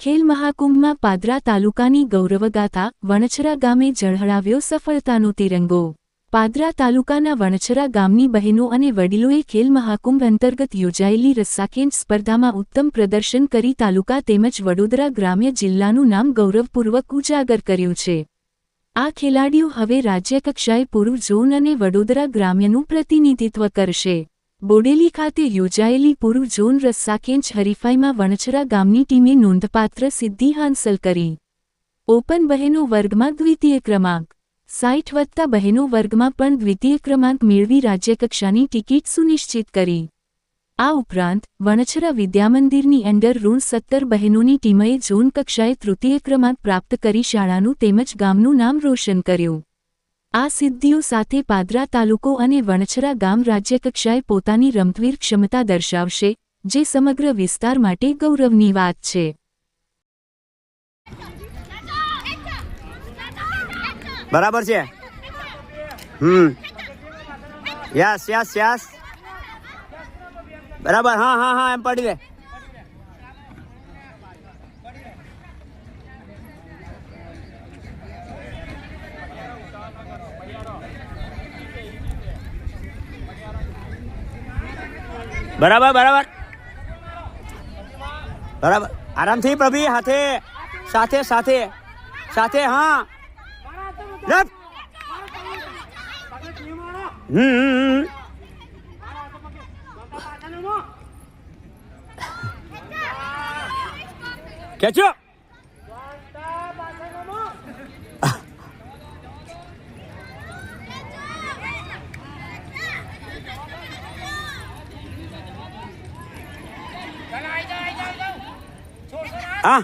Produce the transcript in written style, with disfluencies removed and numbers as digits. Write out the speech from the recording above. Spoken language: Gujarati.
ખેલ મહાકુંભમાં પાદરા તાલુકાની ગૌરવગાથા વણછરા ગામે ઝળહળાવ્યો સફળતાનો તિરંગો। પાદરા તાલુકાના વણછરા ગામની બહેનો અને વડીલોએ ખેલ મહાકુંભ અંતર્ગત યોજાયેલી રસ્સાખેંચ સ્પર્ધામાં ઉત્તમ પ્રદર્શન કરી તાલુકા તેમજ વડોદરા ગ્રામ્ય જિલ્લાનું નામ ગૌરવપૂર્વક ઉજાગર કર્યું છે। આ ખેલાડીઓ હવે રાજ્યકક્ષાએ પૂર્વ ઝોન અને વડોદરા ગ્રામ્યનું પ્રતિનિધિત્વ કરશે। બોડેલી ખાતે યોજાયેલી પૂર્વ ઝોન રસ્સાખેંચ હરીફાઈમાં વણછરા ગામની ટીમે નોંધપાત્ર સિદ્ધિ હાંસલ કરી। ઓપન બહેનો વર્ગમાં દ્વિતીય ક્રમાંક, 60+ બહેનો વર્ગમાં પણ દ્વિતીય ક્રમાંક મેળવી રાજ્યકક્ષાની ટિકિટ સુનિશ્ચિત કરી। આ ઉપરાંત વણછરા વિદ્યામંદિરની અંડર-17 બહેનોની ટીમએ ઝોન કક્ષાએ તૃતીય ક્રમાંક પ્રાપ્ત કરી શાળાનું તેમજ ગામનું નામ રોશન કર્યું। આ સિદ્ધિઓ સાથે પાદરા તાલુકો અને વણછરા ગામ રાજ્યકક્ષાએ પોતાની રમતવીર ક્ષમતા દર્શાવશે, જે સમગ્ર વિસ્તાર માટે ગૌરવની વાત છે। બરાબર છે। યસ યસ યસ બરાબર। હા હા હા એમ પડી દે। બરાબર બરાબર બરાબર આરામથી પ્રભી હાથે સાથે સાથે સાથે। હા ખેંચો। હા